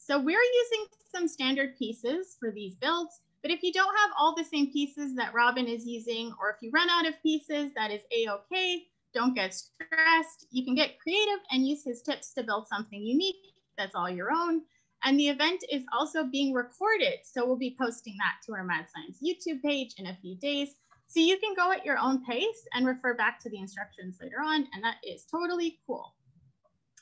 So we're using some standard pieces for these builds, but if you don't have all the same pieces that Robin is using, or if you run out of pieces, that is a-okay. Don't get stressed. You can get creative and use his tips to build something unique that's all your own. And the event is also being recorded, so we'll be posting that to our Mad Science YouTube page in a few days. So you can go at your own pace and refer back to the instructions later on, and that is totally cool.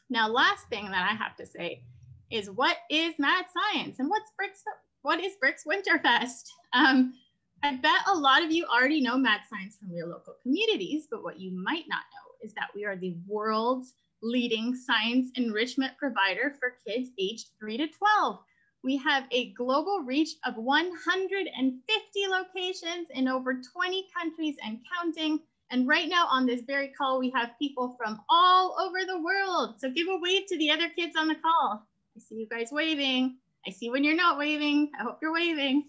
Now, last thing that I have to say is, what is Mad Science and what is Brix Winterfest? I bet a lot of you already know Mad Science from your local communities, but what you might not know is that we are the world's leading science enrichment provider for kids aged 3 to 12. We have a global reach of 150 locations in over 20 countries and counting. And right now on this very call, we have people from all over the world. So give a wave to the other kids on the call. I see you guys waving. I see when you're not waving. I hope you're waving.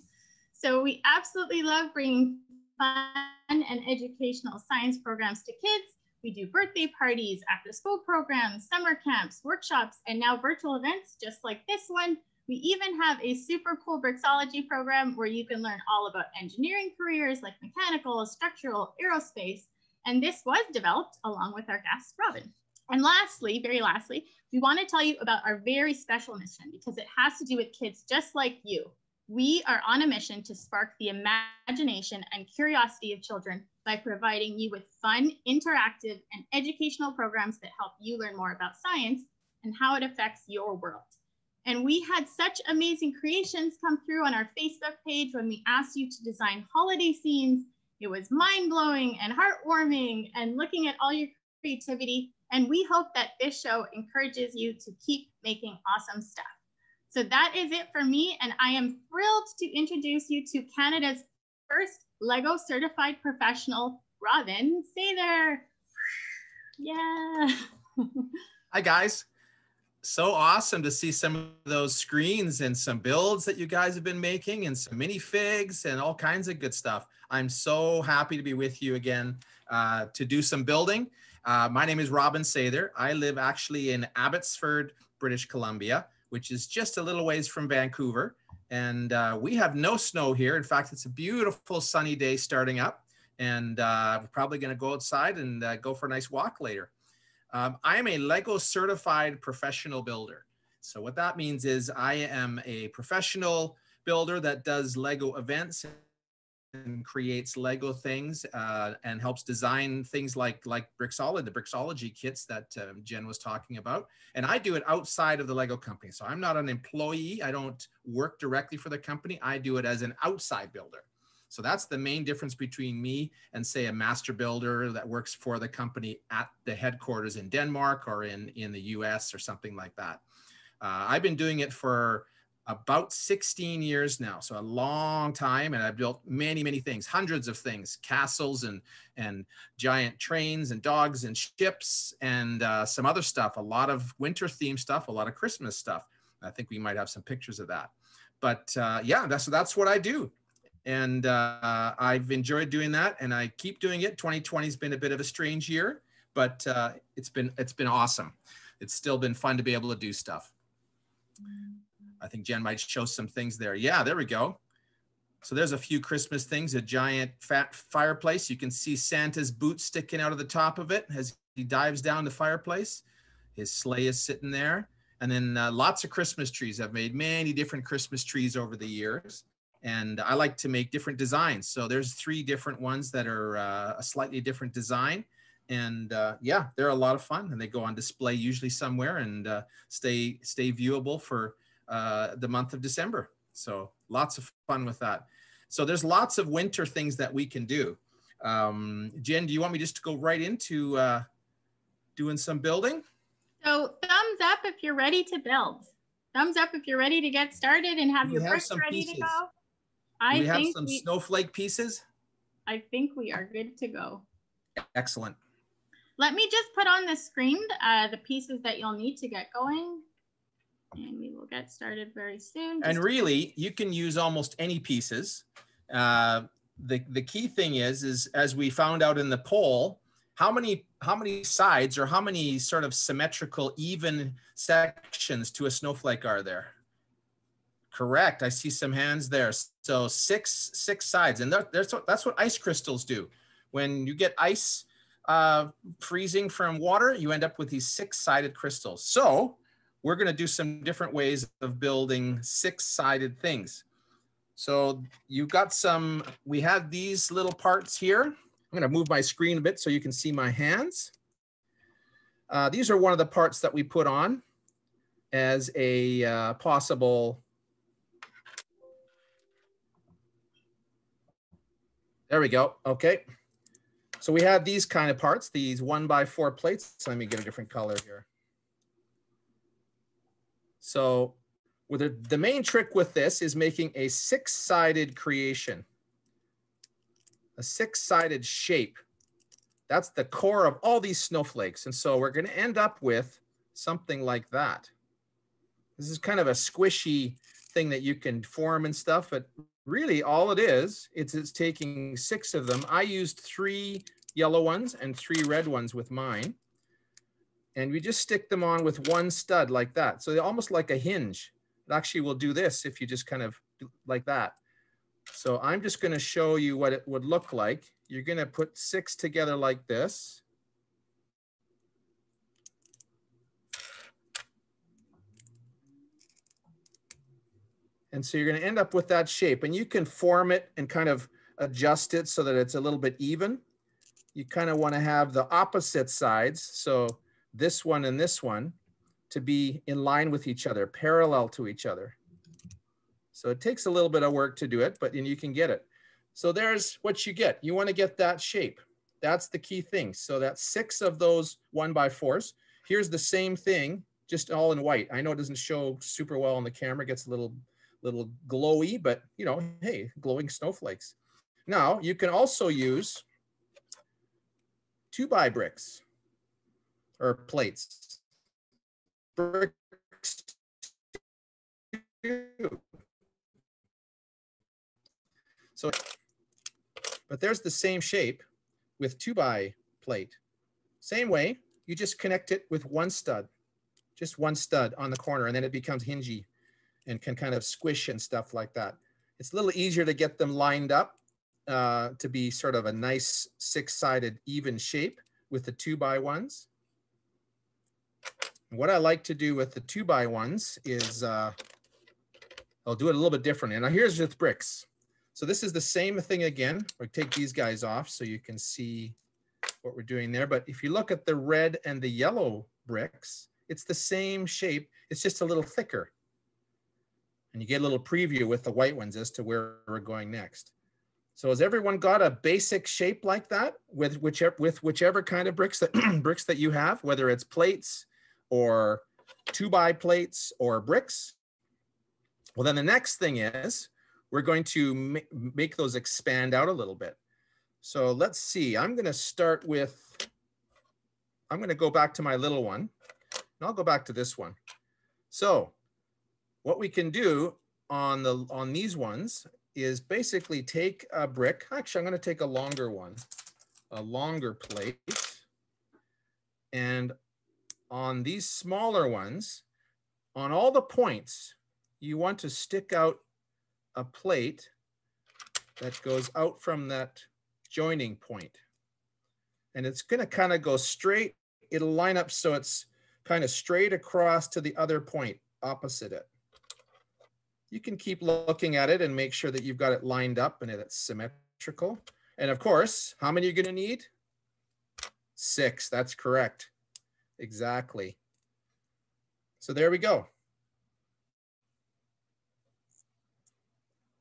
So we absolutely love bringing fun and educational science programs to kids. We do birthday parties, after school programs, summer camps, workshops, and now virtual events just like this one. We even have a super cool Brixology program where you can learn all about engineering careers like mechanical, structural, aerospace. And this was developed along with our guest, Robin. And lastly, very lastly, we want to tell you about our very special mission because it has to do with kids just like you. We are on a mission to spark the imagination and curiosity of children by providing you with fun, interactive, and educational programs that help you learn more about science and how it affects your world. And we had such amazing creations come through on our Facebook page when we asked you to design holiday scenes. It was mind-blowing and heartwarming and looking at all your creativity. And we hope that this show encourages you to keep making awesome stuff. So that is it for me. And I am thrilled to introduce you to Canada's first Lego certified professional, Robin Sather. Yeah. Hi, guys. So awesome to see some of those screens and some builds that you guys have been making and some minifigs and all kinds of good stuff. I'm so happy to be with you again to do some building. My name is Robin Sather. I live actually in Abbotsford, British Columbia, which is just a little ways from Vancouver. And we have no snow here. In fact, it's a beautiful sunny day starting up. And we're probably going to go outside and go for a nice walk later. I am a Lego certified professional builder. So what that means is I am a professional builder that does Lego events and creates Lego things and helps design things like Brixology, the Brixology kits that Jen was talking about. And I do it outside of the Lego company. So I'm not an employee. I don't work directly for the company. I do it as an outside builder. So that's the main difference between me and, say, a master builder that works for the company at the headquarters in Denmark or in the US or something like that. I've been doing it for about 16 years now, so a long time, and I've built many, many things, hundreds of things, castles and giant trains and dogs and ships and some other stuff, a lot of winter themed stuff, a lot of Christmas stuff. I think we might have some pictures of that. But yeah, that's what I do. And I've enjoyed doing that, and I keep doing it. 2020 has been a bit of a strange year, but it's been awesome. It's still been fun to be able to do stuff. I think Jen might show some things there. Yeah, there we go. So there's a few Christmas things, a giant fat fireplace. You can see Santa's boots sticking out of the top of it as he dives down the fireplace. His sleigh is sitting there. And then lots of Christmas trees. I've made many different Christmas trees over the years. And I like to make different designs. So there's 3 different ones that are a slightly different design. And yeah, they're a lot of fun. And they go on display usually somewhere and stay viewable for the month of December. So lots of fun with that. So there's lots of winter things that we can do. Jen, do you want me just to go right into doing some building? So thumbs up if you're ready to build. Thumbs up if you're ready to get started and have your bricks ready to go. Do we have some snowflake pieces? I think we are good to go. Excellent. Let me just put on the screen the pieces that you'll need to get going. And we will get started very soon. And really, you can use almost any pieces. The key thing is as we found out in the poll, how many sides or how many sort of symmetrical, even sections to a snowflake are there? Correct. I see some hands there. So six sides, and that's what ice crystals do. When you get ice freezing from water, you end up with these six-sided crystals. So we're going to do some different ways of building six-sided things. So you've got some, we have these little parts here. I'm going to move my screen a bit so you can see my hands. These are one of the parts that we put on as a possible, there we go. Okay. So we have these kind of parts, these 1x4 plates. Let me get a different color here. So with the main trick with this is making a six-sided creation, a six-sided shape. That's the core of all these snowflakes. And so we're going to end up with something like that. This is kind of a squishy thing that you can form and stuff, but really all it is, it's taking 6 of them. I used 3 yellow ones and 3 red ones with mine. And we just stick them on with 1 stud like that. So they're almost like a hinge. It actually will do this if you just kind of do like that. So I'm just going to show you what it would look like. You're going to put 6 together like this. And so you're going to end up with that shape, and you can form it and kind of adjust it so that it's a little bit even. You kind of want to have the opposite sides. So this one and this one to be in line with each other, parallel to each other. So it takes a little bit of work to do it, but then you can get it. So there's what you get. You want to get that shape. That's the key thing. So that's 6 of those 1x4s. Here's the same thing, just all in white. I know it doesn't show super well on the camera. It gets a little glowy, but you know, hey, glowing snowflakes. Now you can also use 2x bricks or plates. Bricks 2. So, but there's the same shape with 2x plate. Same way, you just connect it with 1 stud, just 1 stud on the corner, and then it becomes hingy and can kind of squish and stuff like that. It's a little easier to get them lined up to be sort of a nice 6-sided even shape with the 2x1s. What I like to do with the 2x1s is I'll do it a little bit differently. And now here's with bricks. So this is the same thing again. We'll take these guys off so you can see what we're doing there. But if you look at the red and the yellow bricks, it's the same shape. It's just a little thicker. And you get a little preview with the white ones as to where we're going next. So has everyone got a basic shape like that with whichever kind of bricks that bricks that you have, whether it's plates or 2x plates or bricks? Well, then the next thing is we're going to make those expand out a little bit. So let's see, I'm going to go back to my little one, and I'll go back to this one. So what we can do on these ones is basically take a brick. Actually, I'm going to take a longer one, a longer plate. And on these smaller ones, on all the points, you want to stick out a plate that goes out from that joining point. And it's going to kind of go straight. It'll line up so it's kind of straight across to the other point opposite it. You can keep looking at it and make sure that you've got it lined up and it's symmetrical. And of course, how many are you going to need? 6. That's correct. Exactly. So there we go.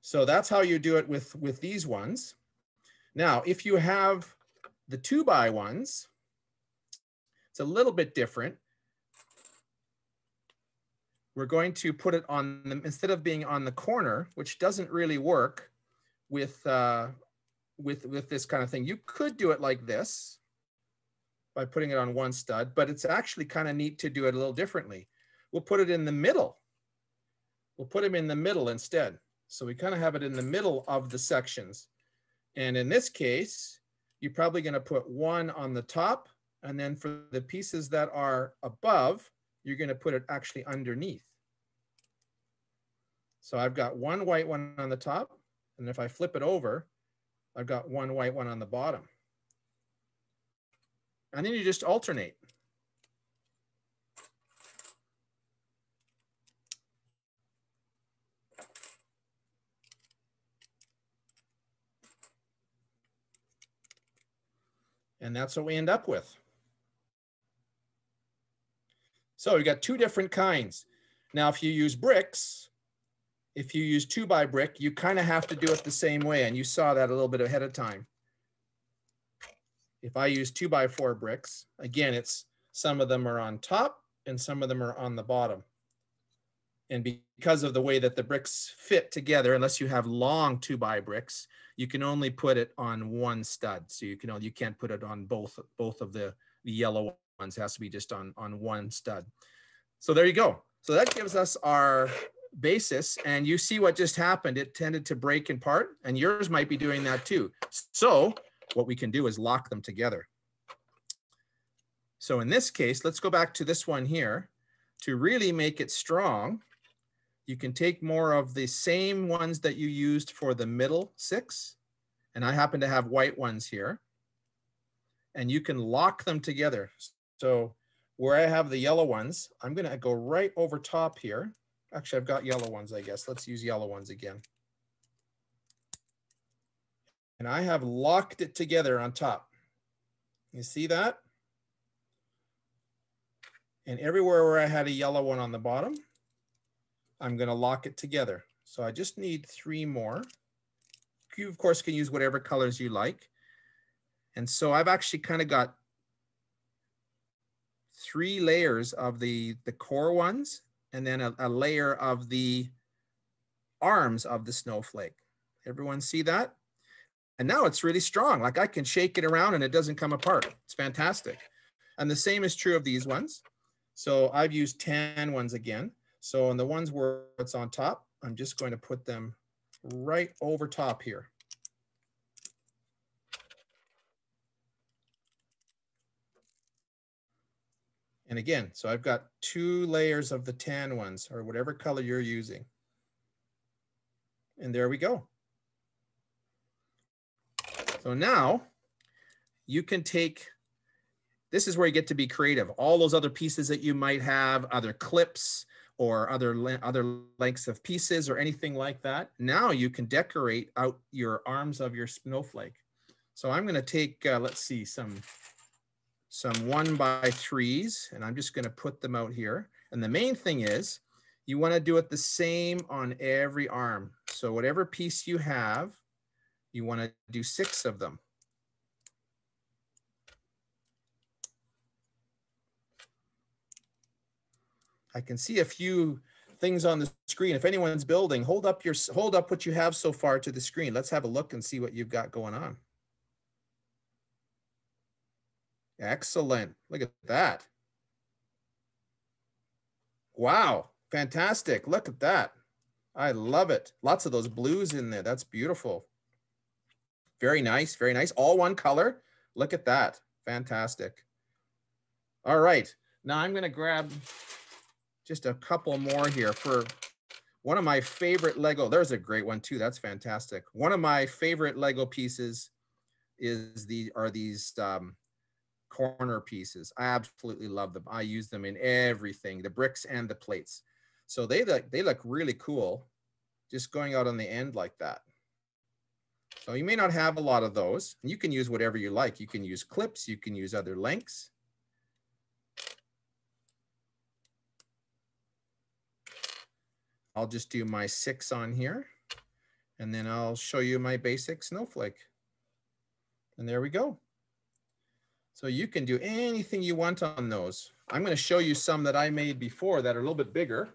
So that's how you do it with these ones. Now, if you have the 2x1s, it's a little bit different. We're going to put it on them instead of being on the corner, which doesn't really work with this kind of thing. You could do it like this by putting it on 1 stud, but it's actually kind of neat to do it a little differently. We'll put it in the middle. We'll put them in the middle instead. So we kind of have it in the middle of the sections. And in this case, you're probably going to put 1 on the top. And then for the pieces that are above, you're going to put it actually underneath. So I've got one white one on the top, and if I flip it over, I've got one white one on the bottom. And then you just alternate. And that's what we end up with. So we got two different kinds. Now, if you use bricks, if you use 2x brick, you kind of have to do it the same way. And you saw that a little bit ahead of time. If I use 2x4 bricks, again, it's some of them are on top and some of them are on the bottom. And because of the way that the bricks fit together, unless you have long 2x bricks, you can only put it on one stud. So you can't put it on both of the yellow ones. It has to be just on one stud. So there you go. So that gives us our basis, and you see what just happened. It tended to break in part, and yours might be doing that too. So what we can do is lock them together. So in this case, let's go back to this one here. To really make it strong, you can take more of the same ones that you used for the middle 6, and I happen to have white ones here, and you can lock them together. So where I have the yellow ones, I'm going to go right over top here. Actually, I've got yellow ones, I guess. Let's use yellow ones again. And I have locked it together on top. You see that? And everywhere where I had a yellow one on the bottom, I'm going to lock it together. So I just need 3 more. You, of course, can use whatever colors you like. And so I've actually kind of got 3 layers of the core ones, and then a layer of the arms of the snowflake. Everyone see that? And now it's really strong. Like I can shake it around and it doesn't come apart. It's fantastic. And the same is true of these ones. So I've used tan ones again. So on the ones where it's on top, I'm just going to put them right over top here. And again, so I've got 2 layers of the tan ones, or whatever color you're using. And there we go. So now you can take, this is where you get to be creative. All those other pieces that you might have, other clips or other lengths of pieces or anything like that. Now you can decorate out your arms of your snowflake. So I'm going to take, let's see, some 1x3s, and I'm just going to put them out here. And the main thing is you want to do it the same on every arm. So whatever piece you have, you want to do 6 of them. I can see a few things on the screen. If anyone's building, hold up what you have so far to the screen. Let's have a look and see what you've got going on. Excellent. Look at that. Wow. Fantastic. Look at that. I love it. Lots of those blues in there. That's beautiful. Very nice. Very nice. All one color. Look at that. Fantastic. All right. Now I'm going to grab just a couple more here for one of my favorite Lego. There's a great one too. That's fantastic. One of my favorite Lego pieces are these corner pieces. I absolutely love them. I use them in everything, the bricks and the plates. So they look really cool, just going out on the end like that. So you may not have a lot of those, and you can use whatever you like. You can use clips, you can use other lengths. I'll just do my 6 on here, and then I'll show you my basic snowflake. And there we go. So you can do anything you want on those. I'm going to show you some that I made before that are a little bit bigger.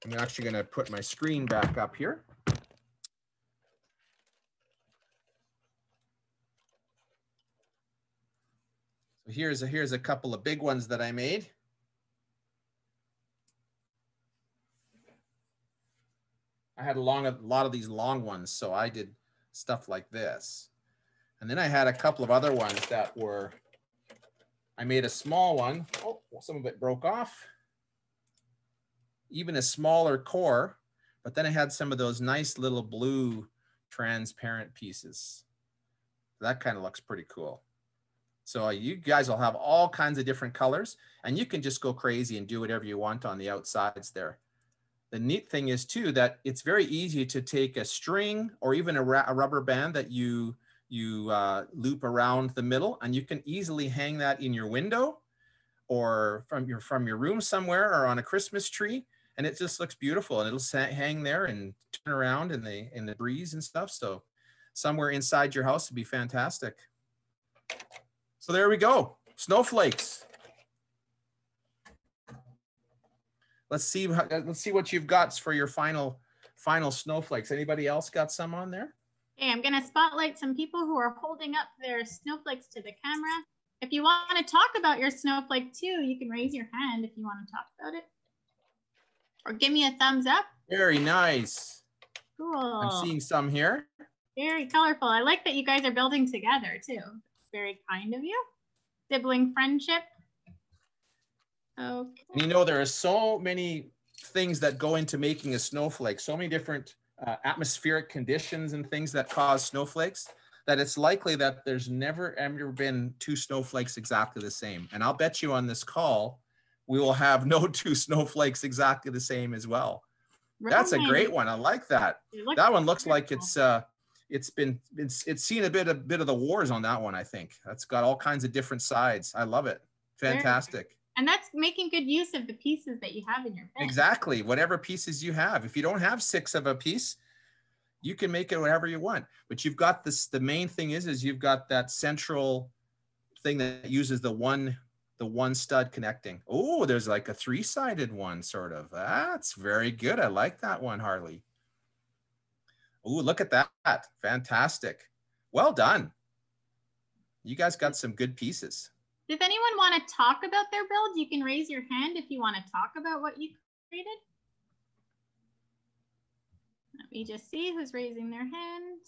I'm actually going to put my screen back up here. So here's a couple of big ones that I made. I had a lot of these long ones, so I did stuff like this. And then I had a couple of other ones that were, I made a small one. Oh, some of it broke off. even a smaller core, but then it had some of those nice little blue transparent pieces. That kind of looks pretty cool. So you guys will have all kinds of different colors, and you can just go crazy and do whatever you want on the outsides there. The neat thing is too, that it's very easy to take a string or even a rubber band that you loop around the middle, and you can easily hang that in your window or from your room somewhere or on a Christmas tree. And it just looks beautiful, and it'll hang there and turn around in the breeze and stuff. So somewhere inside your house would be fantastic. So there we go, snowflakes. Let's see what you've got for your final snowflakes. Anybody else got some on there? Okay, I'm gonna spotlight some people who are holding up their snowflakes to the camera. If you want to talk about your snowflake too, you can raise your hand if you want to talk about it. Or give me a thumbs up. Very nice. Cool. I'm seeing some here. Very colorful. I like that you guys are building together too. It's very kind of you. Sibling friendship. Okay. And you know, there are so many things that go into making a snowflake, so many different atmospheric conditions and things that cause snowflakes, that it's likely that there's never ever been two snowflakes exactly the same. And I'll bet you on this call, we will have no two snowflakes exactly the same as well. Right. That's a great one. I like that. That one looks like it's seen a bit of the wars on that one. I think that's got all kinds of different sides. I love it. Fantastic. And that's making good use of the pieces that you have in your bin. Exactly. Whatever pieces you have. If you don't have 6 of a piece, you can make it whatever you want. But you've got this, the main thing is you've got that central thing that uses the one stud connecting. Oh, there's like a 3-sided one sort of. That's very good. I like that one, Harley. Oh, look at that. Fantastic. Well done. You guys got some good pieces. Does anyone want to talk about their build? You can raise your hand if you want to talk about what you created. Let me just see who's raising their hand.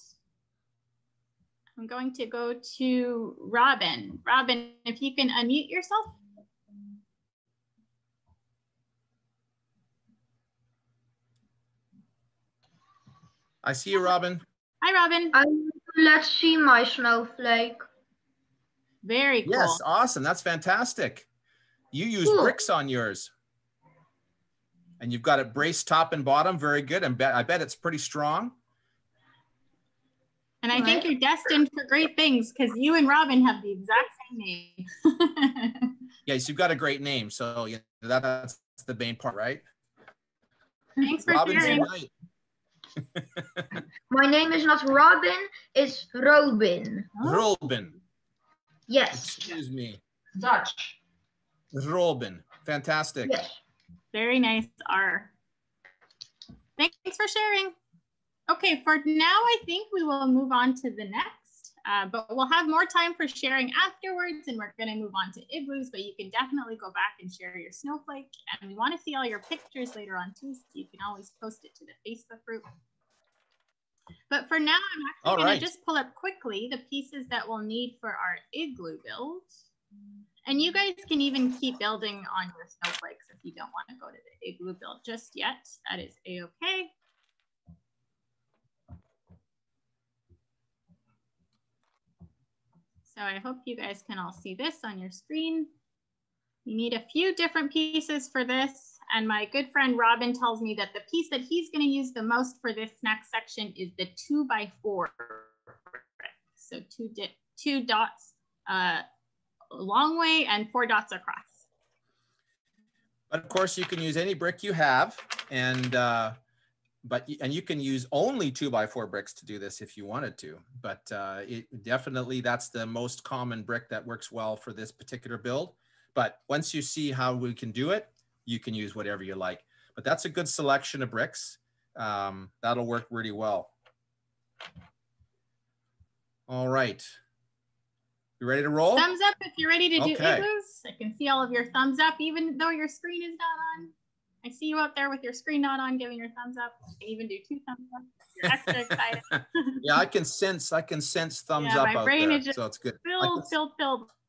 I'm going to go to Robin. Robin, if you can unmute yourself. I see you, Robin. Hi, Robin. Let's see my snowflake. Very cool. Yes, awesome. That's fantastic. You use Brix on yours. And you've got it braced top and bottom. Very good. And I bet it's pretty strong. And I think you're destined for great things because you and Robin have the exact same name. Yes, you've got a great name. So yeah, that's the main part, right? Thanks for sharing. My name is not Robin, it's Robin. Oh. Robin. Yes. Excuse me. Dutch. Robin. Fantastic. Yes. Very nice R. Thanks for sharing. Okay, for now, I think we will move on to the next, but we'll have more time for sharing afterwards, and we're going to move on to igloos, but you can definitely go back and share your snowflake, and we want to see all your pictures later on too, so you can always post it to the Facebook group. But for now, I'm actually going to just pull up quickly the pieces that we'll need for our igloo build. And you guys can even keep building on your snowflakes if you don't want to go to the igloo build just yet. That is a-okay. So I hope you guys can all see this on your screen. You need a few different pieces for this. And my good friend Robin tells me that the piece that he's going to use the most for this next section is the 2x4 brick. So two dots a long way and 4 dots across. But of course, you can use any brick you have, and you can use only 2x4 bricks to do this if you wanted to. But definitely that's the most common brick that works well for this particular build. But once you see how we can do it, you can use whatever you like. But that's a good selection of bricks. That'll work really well. All right. You ready to roll? Thumbs up if you're ready to do igloos. I can see all of your thumbs up, even though your screen is not on. I see you out there with your screen not on, giving your thumbs up. You can even do 2 thumbs up. You're extra excited. Yeah, I can sense thumbs up my out brain there, is just so it's good. Filled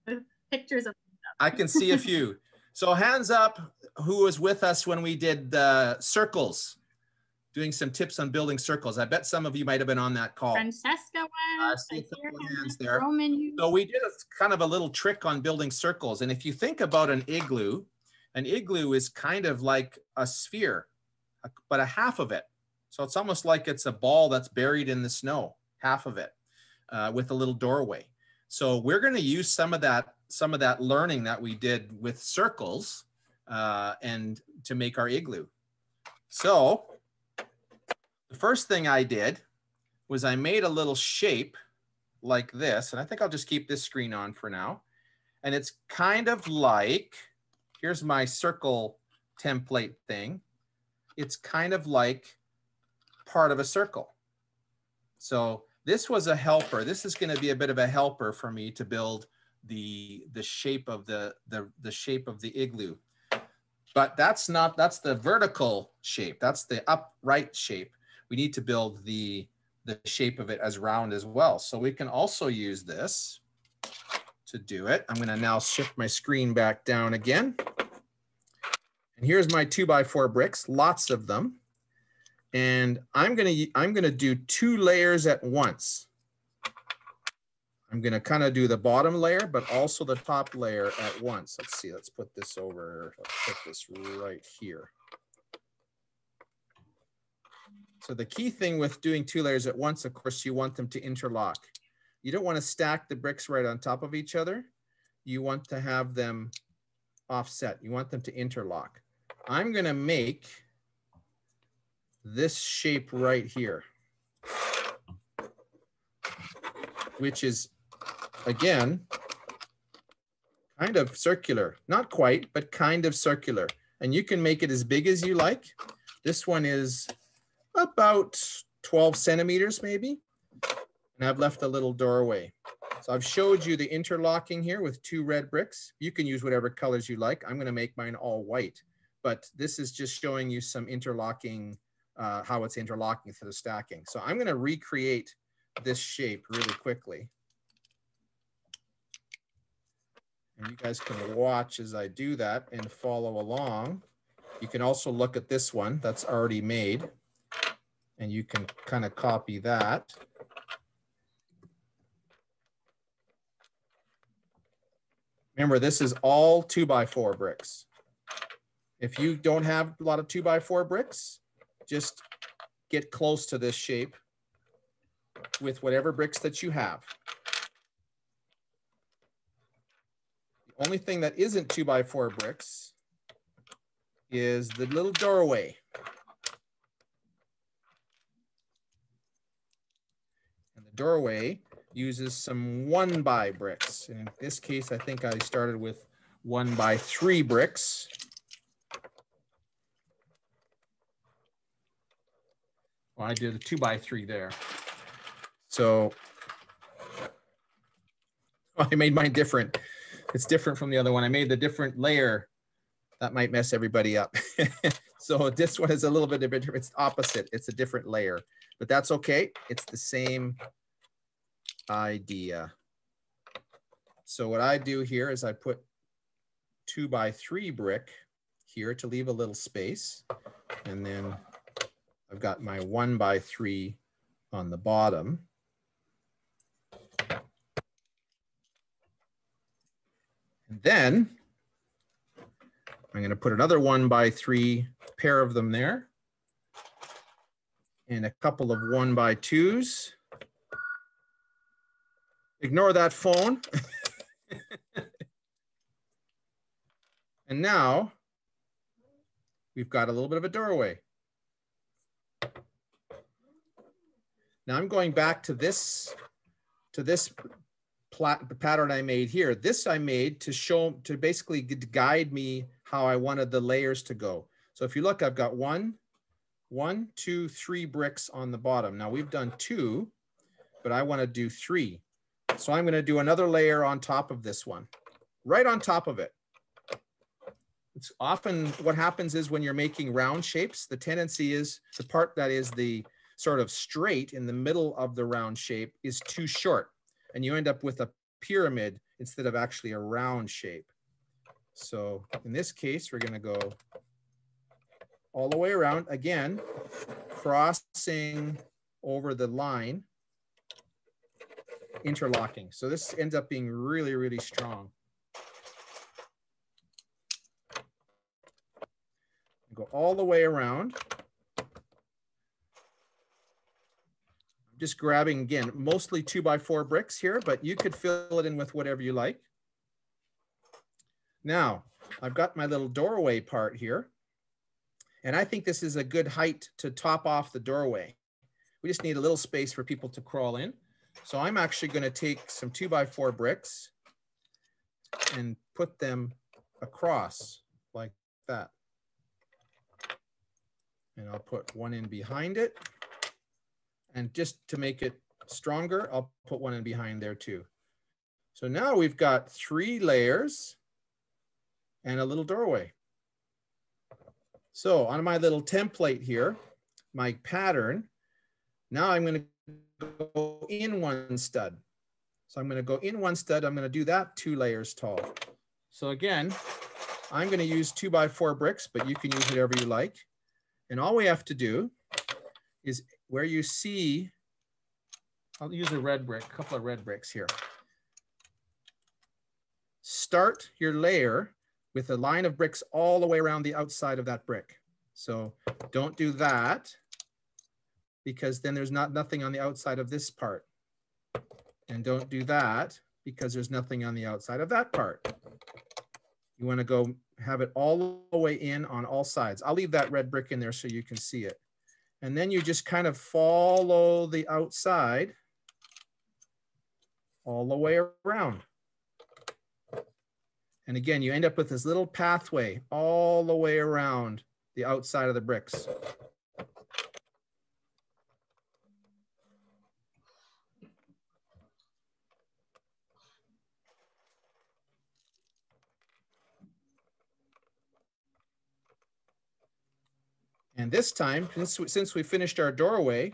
with pictures of thumbs up. I can see a few. So hands up who was with us when we did the circles, doing some tips on building circles? I bet some of you might have been on that call. Francesca I was. see a I see her couple of hand. hands there. Roman used. So we did kind of a little trick on building circles. And if you think about an igloo is kind of like a sphere, but a half of it. So it's almost like it's a ball that's buried in the snow, half of it, with a little doorway. So we're going to use some of that learning that we did with circles and to make our igloo. So the first thing I did was I made a little shape like this, and I think I'll just keep this screen on for now. And it's kind of like, here's my circle template thing. It's kind of like part of a circle. So this was a helper. This is going to be a bit of a helper for me to build the shape of the shape of the igloo. But that's the vertical shape. That's the upright shape. We need to build the shape of it as round as well. So we can also use this to do it. I'm going to now shift my screen back down again. And here's my 2x4 bricks, lots of them. And I'm going to do 2 layers at once. I'm going to kind of do the bottom layer, but also the top layer at once. Let's see, let's put this over, let's put this right here. So the key thing with doing 2 layers at once, of course, you want them to interlock. You don't want to stack the bricks right on top of each other. You want to have them offset. You want them to interlock. I'm going to make this shape right here, which is, again, kind of circular. Not quite, but kind of circular. And you can make it as big as you like. This one is about 12 centimeters maybe. And I've left a little doorway. So I've showed you the interlocking here with 2 red bricks. You can use whatever colors you like. I'm going to make mine all white. But this is just showing you some interlocking, how it's interlocking through the stacking. So I'm going to recreate this shape really quickly. And you guys can watch as I do that and follow along. You can also look at this one that's already made. And you can kind of copy that. Remember, this is all 2x4 bricks. If you don't have a lot of 2x4 bricks, just get close to this shape with whatever bricks that you have. The only thing that isn't 2x4 bricks is the little doorway. And the doorway uses some 1x bricks. And in this case, I think I started with 1x3 bricks. Well, I did a 2x3 there. So I made mine different. It's different from the other one. I made the different layer. That might mess everybody up. So this one is a little bit different. It's opposite. It's a different layer, but that's okay. It's the same idea. So what I do here is I put 2x3 brick here to leave a little space. And then I've got my 1x3 on the bottom. And then I'm going to put another 1x3 pair of them there. And a couple of 1x2s. Ignore that phone. And now we've got a little bit of a doorway. Now I'm going back to this pattern I made here. This I made to basically guide me how I wanted the layers to go. So if you look, I've got 1, 2, 3 bricks on the bottom. Now we've done 2, but I want to do 3. So I'm going to do another layer on top of this one, right on top of it. It's often what happens is when you're making round shapes, the tendency is the part that is the sort of straight in the middle of the round shape is too short. And you end up with a pyramid instead of actually a round shape. So in this case, we're going to go all the way around, again, crossing over the line, interlocking. So this ends up being really, really strong. Go all the way around. I'm just grabbing, again, mostly 2x4 bricks here, but you could fill it in with whatever you like. Now, I've got my little doorway part here. And I think this is a good height to top off the doorway. We just need a little space for people to crawl in. So I'm actually going to take some 2x4 bricks and put them across like that. And I'll put one in behind it. And just to make it stronger, I'll put one in behind there too. So now we've got 3 layers and a little doorway. So on my little template here, my pattern, now I'm going to go in 1 stud. So I'm going to go in 1 stud. I'm going to do that 2 layers tall. So again, I'm going to use 2x4 bricks, but you can use whatever you like. And all we have to do is where you see, I'll use a red brick, a couple of red bricks here. Start your layer with a line of bricks all the way around the outside of that brick. So don't do that because then there's nothing on the outside of this part. And don't do that because there's nothing on the outside of that part. You want to go have it all the way in on all sides. I'll leave that red brick in there so you can see it. And then you just kind of follow the outside all the way around. And again, you end up with this little pathway all the way around the outside of the bricks. And this time, since we finished our doorway,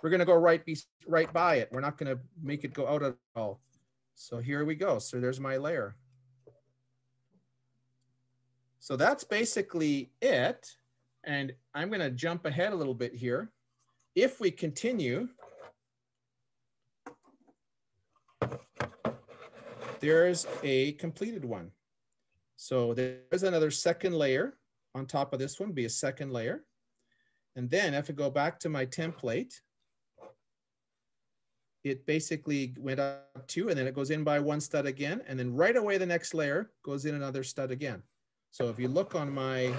we're going to go right by it. We're not going to make it go out at all. So here we go. So there's my layer. So that's basically it. And I'm going to jump ahead a little bit here. If we continue, there's a completed one. So there's another second layer. On top of this one be a second layer. And then if I go back to my template, it basically went up 2 and then it goes in by 1 stud again. And then right away, the next layer goes in another stud again. So if you look on my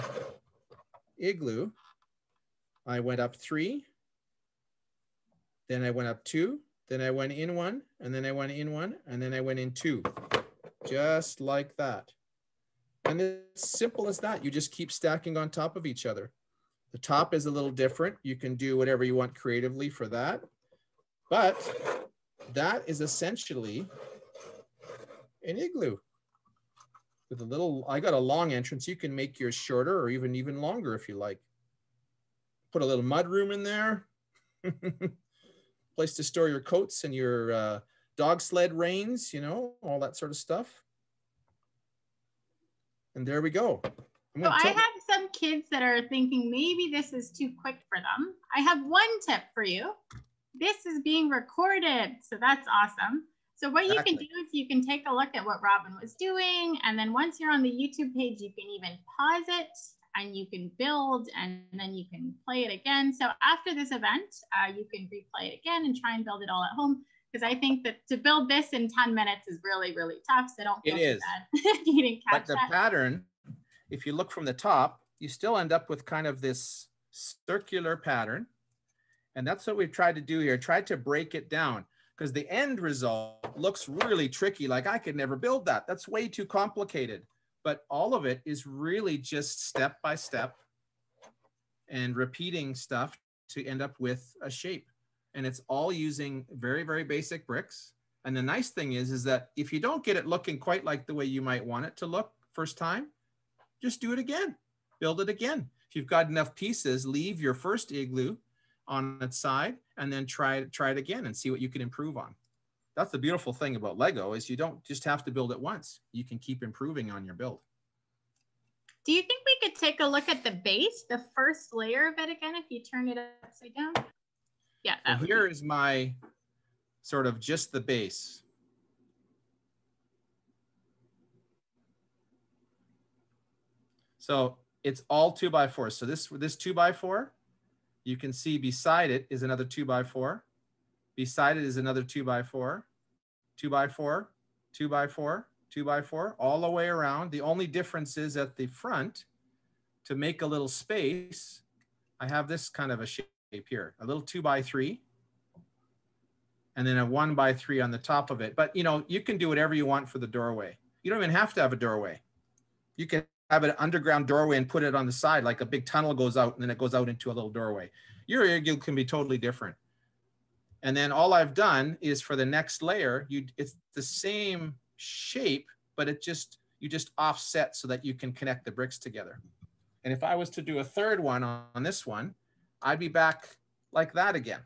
igloo, I went up 3, then I went up 2, then I went in 1, and then I went in 1, and then I went in 2, just like that. And it's simple as that. You just keep stacking on top of each other. The top is a little different. You can do whatever you want creatively for that. But that is essentially an igloo. With a little, I got a long entrance. You can make yours shorter or even longer if you like. Put a little mud room in there. Place to store your coats and your dog sled reins, you know, all that sort of stuff. And there we go. So I have some kids that are thinking maybe this is too quick for them. I have one tip for you. This is being recorded, so that's awesome. So what you can do is you can take a look at what Robin was doing, and then once you're on the YouTube page, you can even pause it and you can build, and then you can play it again. So after this event, you can replay it again and try and build it all at home. Because I think that to build this in 10 minutes is really, really tough. So don't feel too bad if you didn't catch that. But the pattern, if you look from the top, you still end up with kind of this circular pattern. And that's what we've tried to do here. Tried to break it down because the end result looks really tricky. Like I could never build that. That's way too complicated. But all of it is really just step by step and repeating stuff to end up with a shape. And it's all using very, very basic bricks. And the nice thing is that if you don't get it looking quite like the way you might want it to look first time, just do it again, build it again. If you've got enough pieces, leave your first igloo on its side and then try it again and see what you can improve on. That's the beautiful thing about Lego is you don't just have to build it once. You can keep improving on your build. Do you think we could take a look at the base, the first layer of it again, if you turn it upside down. Yeah. So here is my sort of just the base. So it's all 2x4. So this 2x4, you can see beside it is another 2x4. Beside it is another 2x4, 2x4, 2x4, 2x4, all the way around. The only difference is at the front, to make a little space, I have this kind of a shape here, a little 2x3, and then a 1x3 on the top of it. But you know, you can do whatever you want for the doorway. You don't even have to have a doorway. You can have an underground doorway and put it on the side, like a big tunnel goes out and then it goes out into a little doorway. Your igloo can be totally different. And then all I've done is for the next layer, it's the same shape, but you just offset so that you can connect the bricks together. And if I was to do a third one on this one, I'd be back like that again.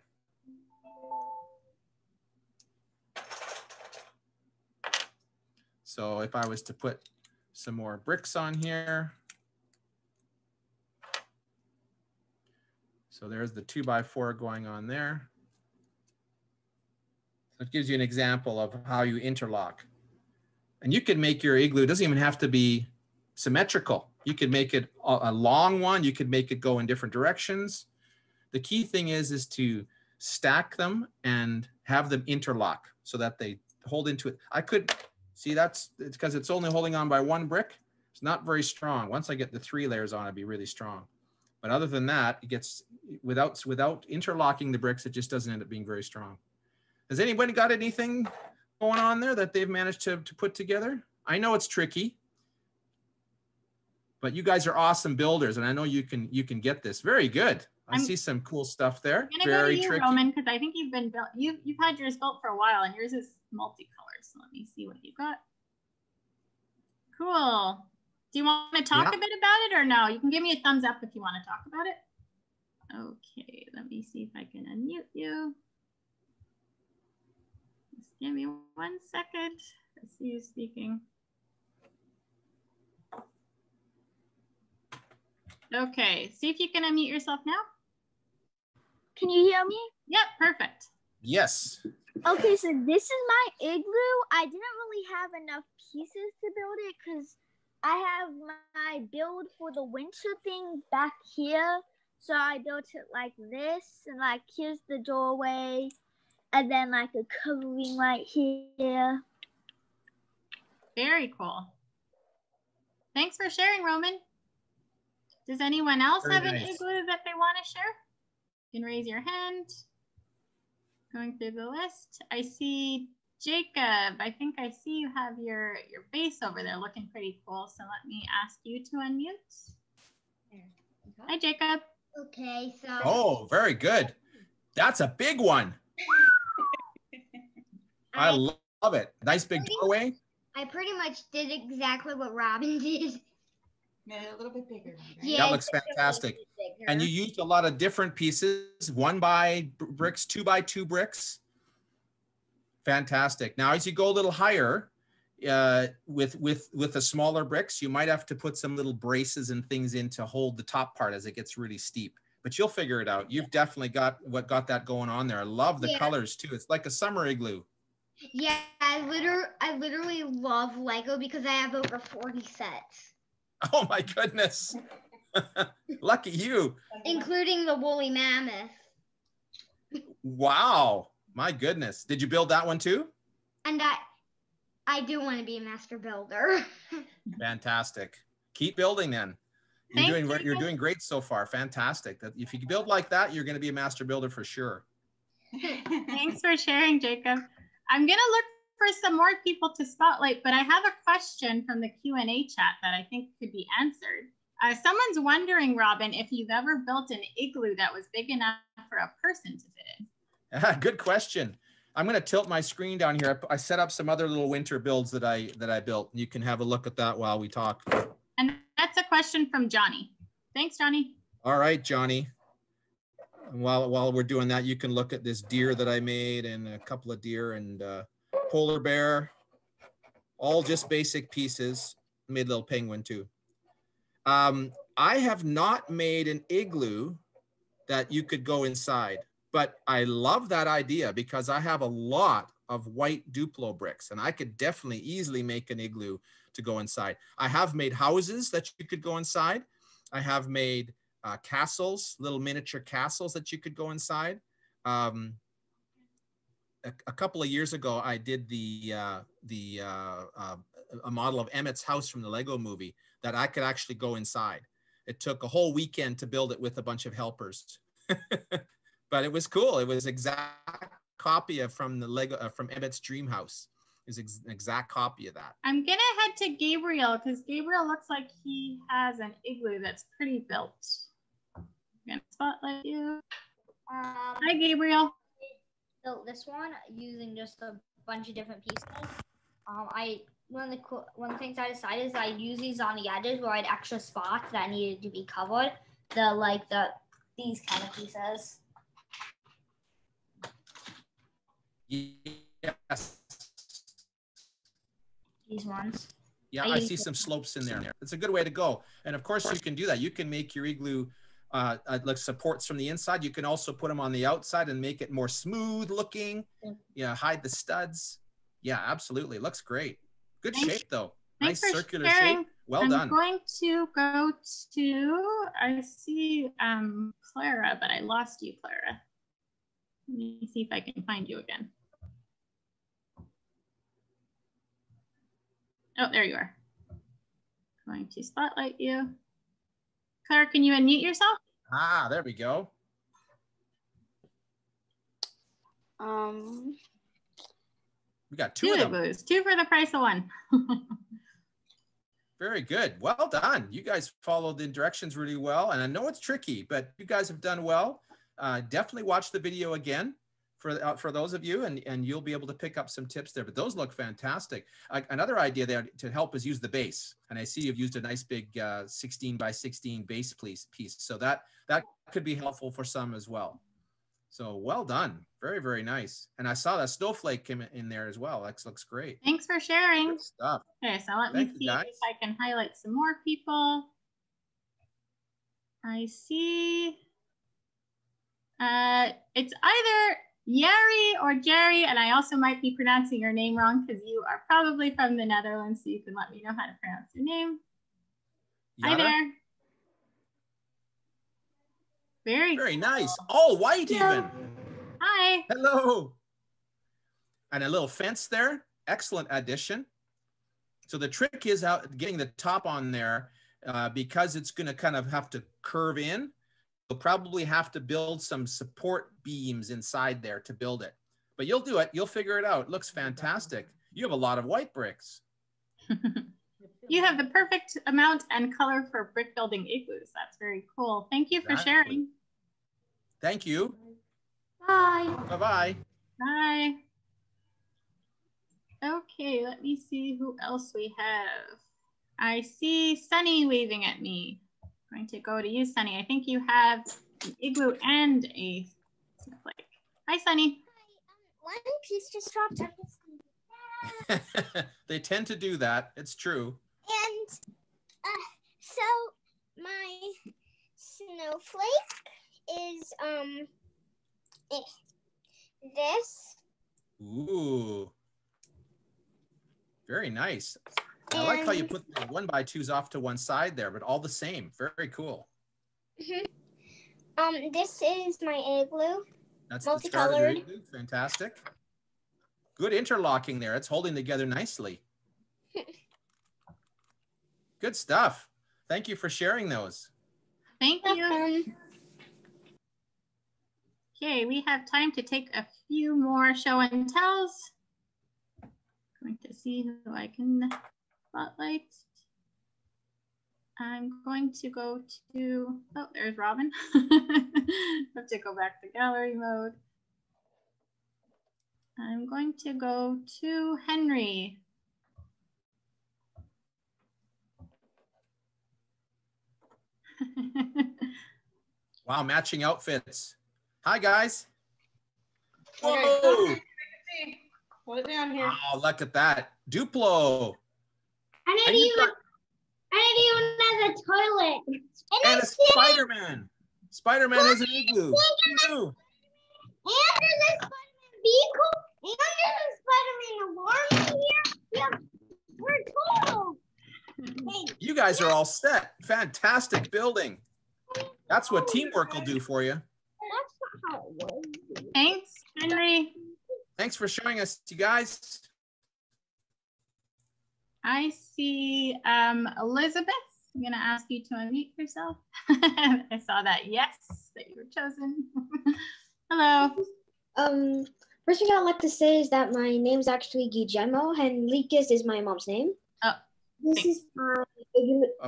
So if I was to put some more bricks on here. So there's the 2x4 going on there. So it gives you an example of how you interlock. And you can make your igloo, it doesn't even have to be symmetrical. You could make it a long one. You could make it go in different directions. The key thing is to stack them and have them interlock so that they hold into it. I could see it's because it's only holding on by one brick. It's not very strong. Once I get the 3 layers on, it'd be really strong. But other than that, it gets, without interlocking the bricks, it just doesn't end up being very strong. Has anybody got anything going on there that they've managed to put together? I know it's tricky, but you guys are awesome builders, and I know you can get this. Very good. I see some cool stuff there. I'm gonna go to you, Roman, because I think you've had yours built for a while, and yours is multicolored. So let me see what you got. Cool. Do you want to talk a bit about it or no? You can give me a thumbs up if you want to talk about it. Okay, let me see if I can unmute you. Just give me 1 second. I see you speaking. Okay, see if you can unmute yourself now. Can you hear me? Yep, perfect. Yes. Okay, so this is my igloo. I didn't really have enough pieces to build it because I have my build for the winter thing back here. So I built it like this, and like here's the doorway, and then like a covering right here. Very cool. Thanks for sharing, Roman. Does anyone else have an igloo that they want to share? You can raise your hand. Going through the list, I see Jacob. I think I see you have your base over there looking pretty cool. So let me ask you to unmute. Hi, Jacob. Okay, so. Oh, very good. That's a big one. I love it. Nice big doorway. I pretty much did exactly what Robin did. A little bit bigger. Right? Yeah, that looks fantastic. And you used a lot of different pieces, 1x bricks, 2x2 bricks. Fantastic. Now, as you go a little higher with the smaller bricks, you might have to put some little braces and things in to hold the top part as it gets really steep. But you'll figure it out. You've definitely got that going on there. I love the colors too. It's like a summer igloo. Yeah, I literally love Lego because I have over 40 sets. Oh my goodness. Lucky you. Including the woolly mammoth. Wow. My goodness. Did you build that one too? And I do want to be a master builder. Fantastic. Keep building then. You're doing great so far. Fantastic. If you can build like that, you're going to be a master builder for sure. Thanks for sharing, Jacob. I'm going to look for some more people to spotlight, but I have a question from the Q&A chat that I think could be answered. Someone's wondering, Robin, if you've ever built an igloo that was big enough for a person to fit in. Good question. I'm going to tilt my screen down here. I set up some other little winter builds that I built. You can have a look at that while we talk. And that's a question from Johnny. Thanks, Johnny. All right, Johnny. While we're doing that, you can look at this deer that I made and a couple of deer and polar bear, all just basic pieces. I made a little penguin too. I have not made an igloo that you could go inside, but I love that idea because I have a lot of white Duplo bricks and I could definitely easily make an igloo to go inside. I have made houses that you could go inside. I have made castles, little miniature castles that you could go inside. A couple of years ago, I did a model of Emmett's house from the Lego movie that I could actually go inside. It took a whole weekend to build it with a bunch of helpers, but it was cool. It was exact copy of from the Lego from Emmett's dream house. It was an exact copy of that. I'm gonna head to Gabriel because Gabriel looks like he has an igloo that's pretty built. I'm gonna spotlight you. Hi, Gabriel. Built this one using just a bunch of different pieces. One of the things I decided is I'd use these on the edges where I had extra spots that needed to be covered. These kind of pieces. Yes. These ones. Yeah, I see some slopes in there. It's a good way to go. And of course you can do that. You can make your igloo like supports from the inside. You can also put them on the outside and make it more smooth looking. Yeah, hide the studs. Yeah, absolutely. Looks great. Good shape though. Nice circular shape. Well done. I'm going to go to, I see Clara, but I lost you, Clara. Let me see if I can find you again. Oh, there you are. Going to spotlight you. Clara, can you unmute yourself? Ah, there we go. We got two of them. Igloos, 2 for the price of 1. Very good. Well done. You guys followed the directions really well. And I know it's tricky, but you guys have done well. Definitely watch the video again for those of you, and you'll be able to pick up some tips there. But those look fantastic. Another idea there to help is use the base. And I see you've used a nice big 16 by 16 base piece. So that could be helpful for some as well. So well done. Very, very nice. And I saw that Snowflake came in there as well. That looks great. Thanks for sharing. Good stuff. Okay, so let me see if I can highlight some more people. I see it's either Yari or Jerry, and I also might be pronouncing your name wrong because you are probably from the Netherlands, so you can let me know how to pronounce your name. Yara? Hi there. Very nice. All white even. Hi. Hello. And a little fence there. Excellent addition. So the trick is out getting the top on there because it's going to kind of have to curve in. You'll probably have to build some support beams inside there to build it. But you'll do it. You'll figure it out. It looks fantastic. You have a lot of white bricks. You have the perfect amount and color for brick building igloos. That's very cool. Thank you for sharing. Thank you. Bye. Bye-bye. Bye. Okay, let me see who else we have. I see Sunny waving at me. I'm going to go to you, Sunny. I think you have an igloo and a snowflake. Hi, Sunny. Hi. One piece just dropped. They tend to do that. It's true. And so my snowflake is this. Ooh. Very nice. I like how you put the 1x2s off to one side there, but all the same. Very cool. This is my igloo. That's the start of your igloo. Fantastic. Good interlocking there. It's holding together nicely. Good stuff. Thank you for sharing those. Thank you. Okay, we have time to take a few more show and tells. Going to see who I can spotlight. I'm going to go to, oh, there's Robin. I have to go back to gallery mode. I'm going to go to Henry. Wow, matching outfits. Hi, guys. Whoa. Put it down here. Oh, look at that. Duplo. I didn't even have a toilet. And a Spider-Man. Spider-Man is an igloo. Who knew? And there's a Spider-Man vehicle. And there's a Spider-Man alarm in here. Yeah, we're total. Hey, You guys are all set. Fantastic building. That's what teamwork will do for you. that's not how it was. Thanks, Henry. Thanks for showing us, you guys. I see Elizabeth. I'm going to ask you to unmute yourself. I saw that yes, that you were chosen. Hello. First thing I'd like to say is that my name is actually Guillermo, and Lucas is my mom's name. Oh, this thanks. is for Of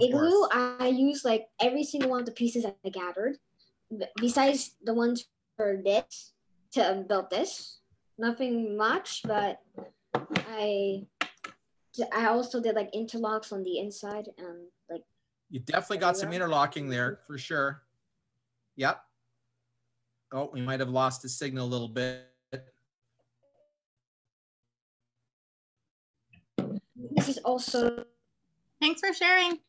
Igloo. course. I use like every single one of the pieces I gathered, besides the ones for this to build this. Nothing much, but I also did like interlocks on the inside and like. You definitely got some interlocking there for sure. Yep. Oh, we might have lost the signal a little bit. This is also. Thanks for sharing.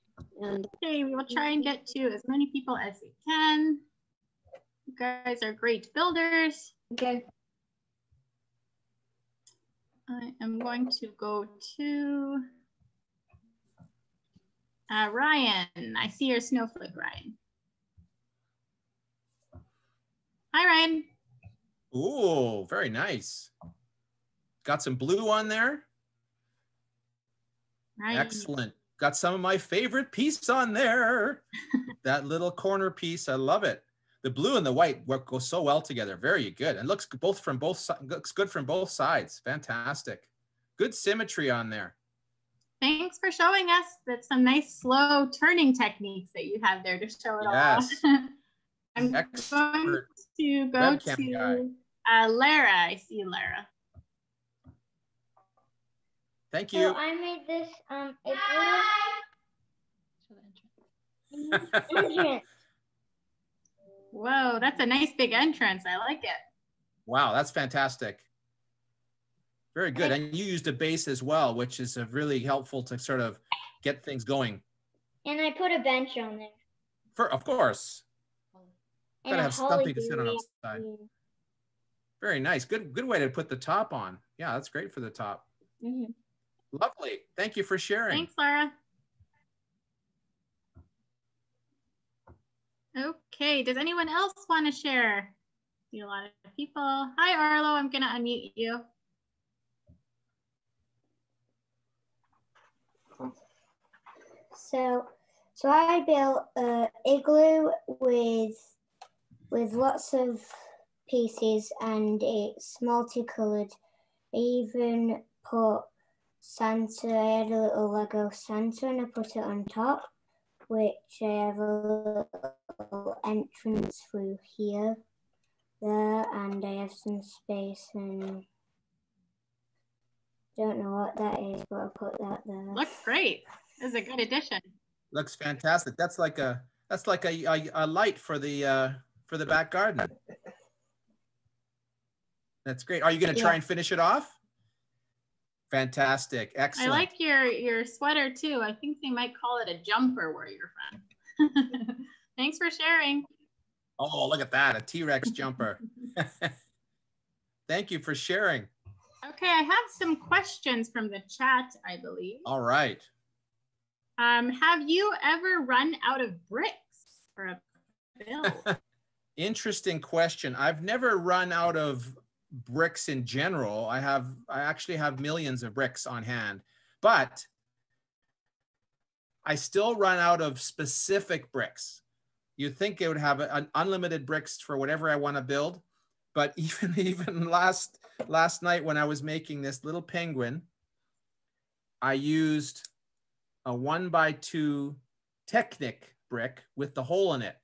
And Okay, we will try and get to as many people as we can. You guys are great builders. okay. I am going to go to Ryan. I see your snowflake, Ryan. Hi, Ryan. Ooh, very nice. Got some blue on there. Ryan. Excellent. Got some of my favorite piece on there. That little corner piece, I love it. The blue and the white go so well together. Very good. And looks good from both sides. Fantastic. Good symmetry on there. Thanks for showing us. That's some nice slow turning techniques that you have there to show it Yes. all. I'm Expert going to go webcam to Lara. I see Lara. Thank So you. I made this entrance. Whoa, that's a nice big entrance. I like it. Wow, that's fantastic. Very good. And you used a base as well, which is really helpful to sort of get things going. And I put a bench on there. Of course. And Gotta a have holly something to sit on berry outside. up here. Very nice. Good way to put the top on. Yeah, that's great for the top. Mhm. Lovely. Thank you for sharing. Thanks, Lara. Okay, does anyone else want to share? See a lot of people. Hi, Arlo. I'm going to unmute you. So I built a igloo with lots of pieces, and it's multicolored. I even put Santa. I had a little Lego Santa, and I put it on top, which I have a little entrance through here, there, and I have some space, and don't know what that is, but I'll put that there. Looks great. This is a good addition. Looks fantastic. That's like a light for the back garden. That's great. Are you going to try and finish it off? Fantastic. Excellent. I like your sweater too. I think they might call it a jumper where you're from. Thanks for sharing. Oh, look at that. A T-Rex jumper. Thank you for sharing. Okay, I have some questions from the chat, I believe. All right. Have you ever run out of bricks for a build? Interesting question. I've never run out of bricks in general. I actually have millions of bricks on hand, but I still run out of specific bricks. You'd think it would have an unlimited bricks for whatever I want to build, but even last night when I was making this little penguin, I used a 1x2 Technic brick with the hole in it.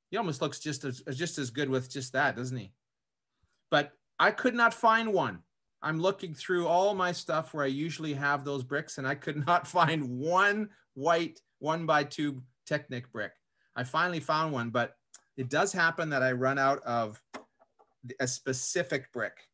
He almost looks just as good with just that, doesn't he? But I could not find one. I'm looking through all my stuff where I usually have those bricks, and I could not find one white 1x2 Technic brick. I finally found one, but it does happen that I run out of a specific brick,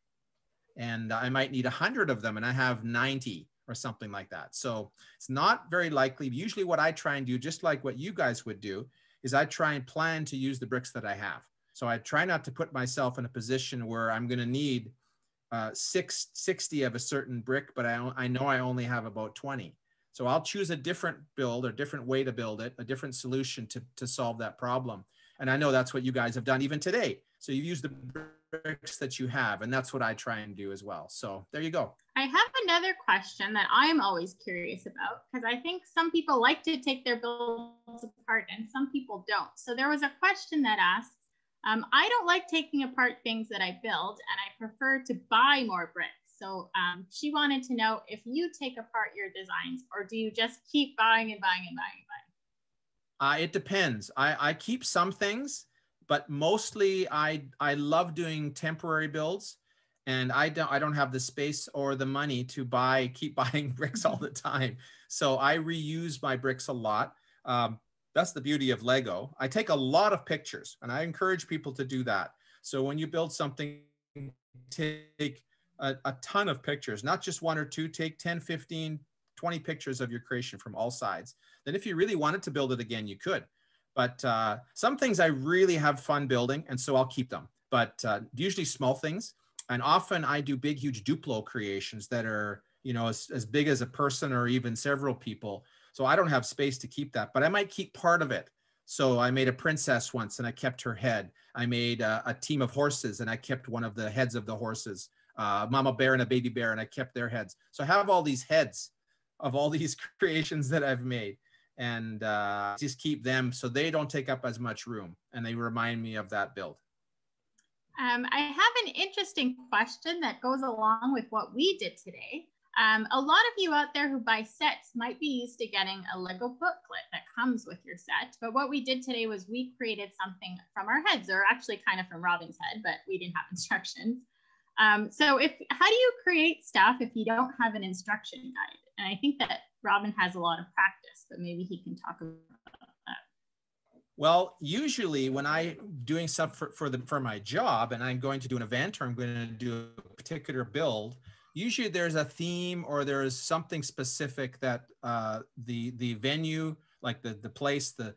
and I might need 100 of them, and I have 90. or something like that. So it's not very likely. Usually what I try and do, just like what you guys would do, is I try and plan to use the bricks that I have. So I try not to put myself in a position where I'm going to need 60 of a certain brick, but I know I only have about 20. So I'll choose a different build or different way to build it, a different solution to solve that problem. And I know that's what you guys have done even today. So you've used the bricks that you have, and that's what I try and do as well. So there you go. I have another question that I'm always curious about, because I think some people like to take their builds apart and some people don't. So there was a question that asked, I don't like taking apart things that I build, and I prefer to buy more bricks. So she wanted to know if you take apart your designs, or do you just keep buying and buying and buying and buying? It depends. I keep some things, but mostly I love doing temporary builds, and I don't have the space or the money to keep buying bricks all the time. So I reuse my bricks a lot. That's the beauty of Lego. I take a lot of pictures, and I encourage people to do that. So when you build something, take a ton of pictures, not just one or two, take 10, 15, 20 pictures of your creation from all sides. Then if you really wanted to build it again, you could. But some things I really have fun building, and so I'll keep them. But usually small things. And often I do big, huge Duplo creations that are, you know, as big as a person or even several people. So I don't have space to keep that, but I might keep part of it. So I made a princess once and I kept her head. I made a team of horses and I kept one of the heads of the horses, mama bear and a baby bear, and I kept their heads. So I have all these heads of all these creations that I've made, and just keep them so they don't take up as much room, and they remind me of that build. I have an interesting question that goes along with what we did today. A lot of you out there who buy sets might be used to getting a Lego booklet that comes with your set. But what we did today was we created something from our heads, or actually kind of from Robin's head, but we didn't have instructions. So how do you create stuff if you don't have an instruction guide? And I think that Robin has a lot of practice, but maybe he can talk about that. Well, usually when I'm doing stuff for my job and I'm going to do an event or I'm going to do a particular build, usually there's a theme or there's something specific that the venue, like the place, the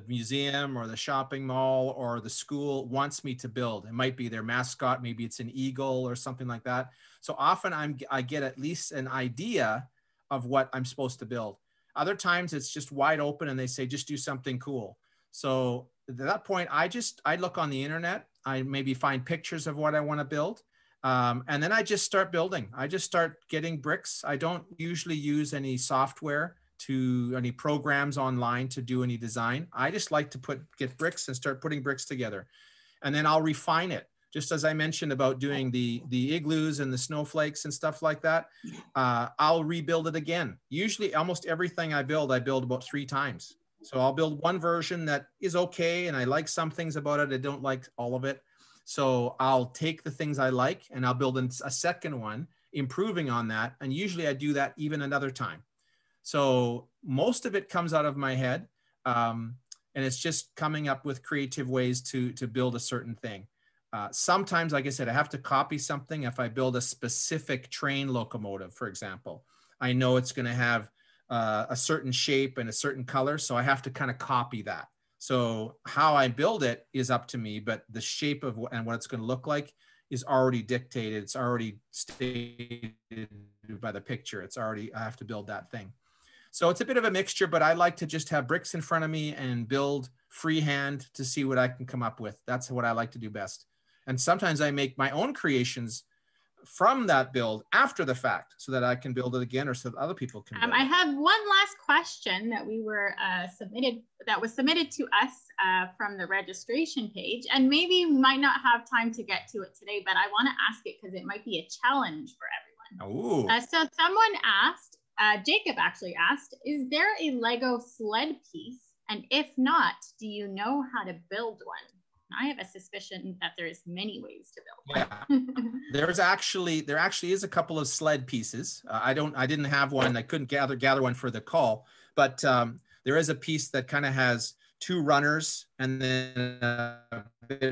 museum or the shopping mall or the school wants me to build. It might be their mascot, maybe it's an eagle or something like that. So often I get at least an idea of what I'm supposed to build. Other times it's just wide open and they say, just do something cool. So at that point, I look on the internet, I maybe find pictures of what I want to build. And then I just start building. I just start getting bricks. I don't usually use any software any programs online to do any design. I just like to get bricks and start putting bricks together. And then I'll refine it. Just as I mentioned about doing the igloos and the snowflakes and stuff like that, I'll rebuild it again. Usually almost everything I build about 3 times. So I'll build one version that is okay, and I like some things about it. I don't like all of it. So I'll take the things I like and I'll build a second one, improving on that. And usually I do that even another time. So most of it comes out of my head. And it's just coming up with creative ways to build a certain thing. Sometimes, like I said, I have to copy something. If I build a specific train locomotive, for example, I know it's going to have a certain shape and a certain color. So I have to kind of copy that. So how I build it is up to me, but the shape of and what it's going to look like is already dictated. It's already stated by the picture. I have to build that thing. So it's a bit of a mixture, but I like to just have bricks in front of me and build freehand to see what I can come up with. That's what I like to do best. And sometimes I make my own creations from that build after the fact so that I can build it again or so that other people can build it. I have one last question that was submitted to us from the registration page, and maybe we might not have time to get to it today, but I want to ask it because it might be a challenge for everyone. So someone asked, Jacob actually asked, is there a Lego sled piece? And if not, do you know how to build one? I have a suspicion that there's many ways to build one. Yeah. There actually is a couple of sled pieces. I didn't have one. I couldn't gather one for the call, but there is a piece that kind of has 2 runners and then a bit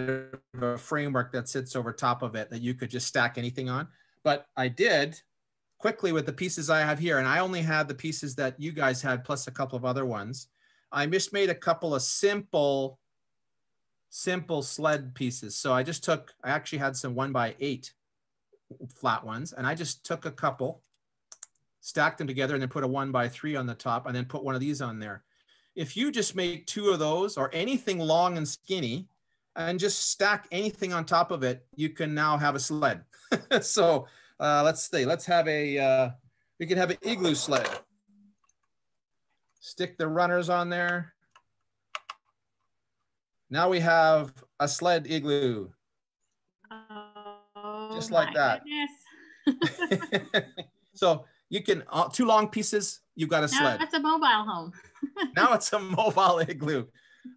of a framework that sits over top of it that you could just stack anything on. But I did quickly with the pieces I have here, and I only had the pieces that you guys had plus a couple of other ones. I just made a couple of simple sled pieces. So I actually had some 1x8 flat ones, and I just took a couple, stacked them together, and then put a 1x3 on the top, and then put one of these on there. If you just make 2 of those or anything long and skinny and just stack anything on top of it, you can now have a sled. So let's see, we can have an igloo sled. Stick the runners on there. Now we have a sled igloo. Oh, just like that. So you can, 2 long pieces, you've got a sled. Now it's a mobile home. Now it's a mobile igloo.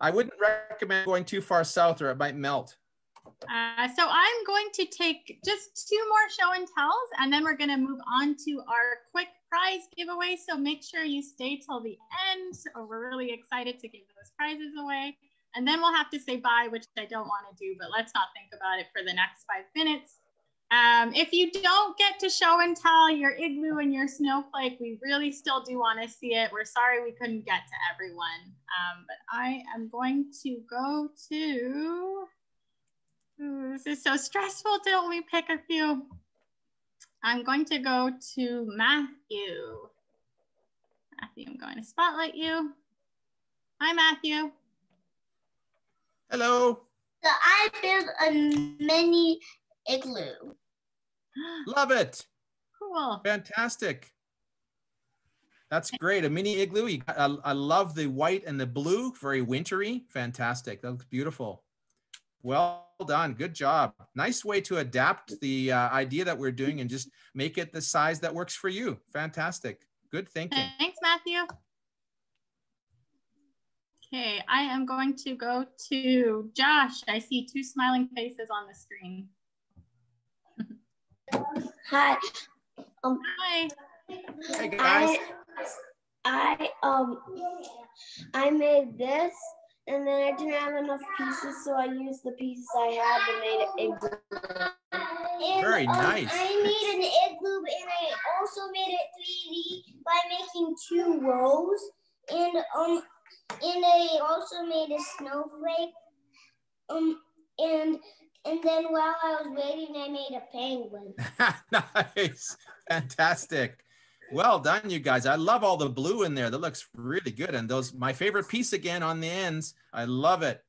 I wouldn't recommend going too far south or it might melt. So I'm going to take just 2 more show and tells, and then we're going to move on to our quick prize giveaway. So make sure you stay till the end. We're really excited to give those prizes away. And then we'll have to say bye, which I don't want to do, but let's not think about it for the next 5 minutes. If you don't get to show and tell your igloo and your snowflake, we really still do want to see it. We're sorry we couldn't get to everyone. But I am going to go to, this is so stressful to only pick a few. I'm going to go to Matthew. Matthew, I'm going to spotlight you. Hi, Matthew. Hello. So I built a mini igloo. Love it. Cool. Fantastic. That's great. A mini igloo. I love the white and the blue. Very wintry. Fantastic. That looks beautiful. Well done. Good job. Nice way to adapt the idea that we're doing and just make it the size that works for you. Fantastic. Good thinking. Thanks, Matthew. Okay, I am going to go to Josh. I see 2 smiling faces on the screen. Hi. Hi. Hey guys. I made this, and then I didn't have enough pieces, so I used the pieces I had and made an igloo. Very nice. I made an igloo, and I also made it 3D by making 2 rows, and I also made a snowflake. And then while I was waiting, I made a penguin. Nice. Fantastic. Well done, you guys. I love all the blue in there. That looks really good. And those, my favorite piece again on the ends. I love it.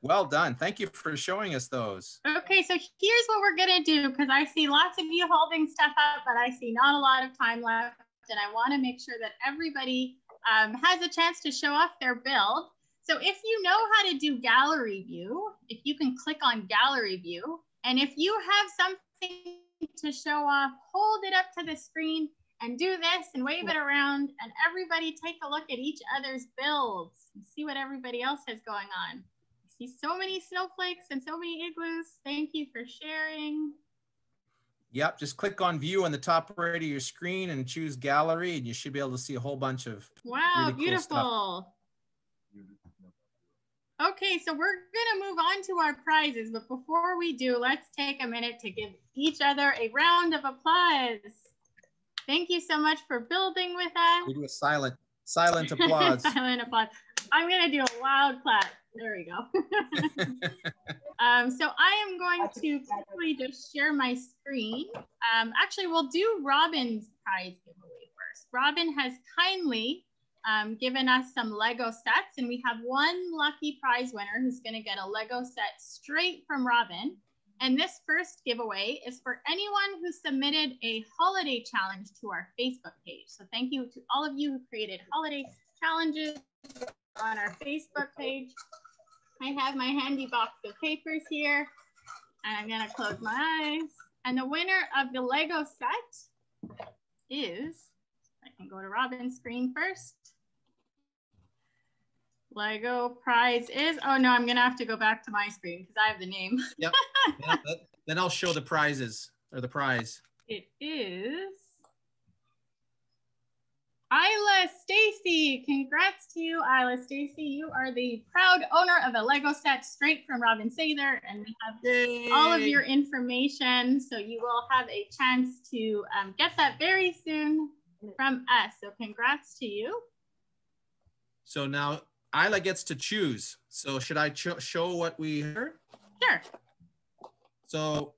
Well done. Thank you for showing us those. Okay, so here's what we're gonna do, because I see lots of you holding stuff up, but I see not a lot of time left. And I wanna make sure that everybody has a chance to show off their build. So if you know how to do gallery view, if you can click on gallery view, and if you have something to show off, hold it up to the screen and do this and wave it around, and everybody take a look at each other's builds and see what everybody else has going on. I see so many snowflakes and so many igloos. Thank you for sharing. Yep, just click on view on the top right of your screen and choose gallery, and you should be able to see a whole bunch of really beautiful. Cool stuff. Okay, so we're gonna move on to our prizes, but before we do, let's take a minute to give each other a round of applause. Thank you so much for building with us. We do a silent applause. Silent applause. I'm gonna do a loud clap. There we go. So I am going to quickly just share my screen. Actually, we'll do Robin's prize giveaway first. Robin has kindly given us some Lego sets, and we have 1 lucky prize winner who's going to get a Lego set straight from Robin. And this first giveaway is for anyone who submitted a holiday challenge to our Facebook page. So thank you to all of you who created holiday challenges on our Facebook page. I have my handy box of papers here, and I'm going to close my eyes. And the winner of the Lego set is, I can go to Robin's screen first. Lego prize is, oh no, I'm gonna have to go back to my screen because I have the name. Yep. Then I'll show the prizes or the prize. It is Isla Stacy, congrats to you, Isla Stacy. You are the proud owner of a Lego set straight from Robin Sather, and we have all of your information, so you will have a chance to get that very soon from us. So congrats to you. So now Isla gets to choose. So should I show what we heard? Sure. So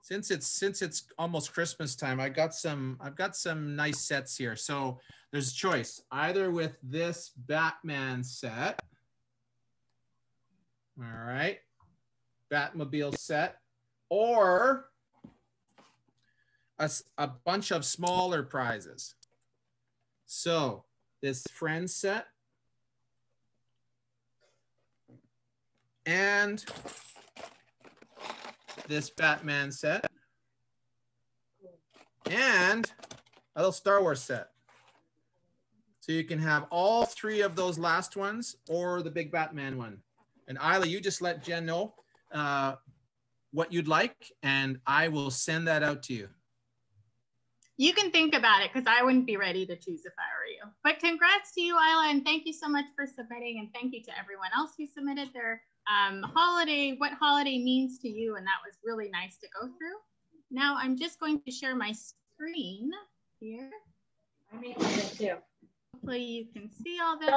since it's almost Christmas time, I've got some nice sets here. So there's a choice either with this Batman set. All right. Batmobile set, or a bunch of smaller prizes. So this Friends set and this Batman set and a little Star Wars set. So you can have all three of those last ones or the big Batman one. And Isla, you just let Jen know what you'd like, and I will send that out to you. You can think about it, because I wouldn't be ready to choose if I were you. But congrats to you, Isla, and thank you so much for submitting, and thank you to everyone else who submitted their holiday, what holiday means to you, and that was really nice to go through. Now I'm just going to share my screen here. I made it too. Hopefully you can see all this.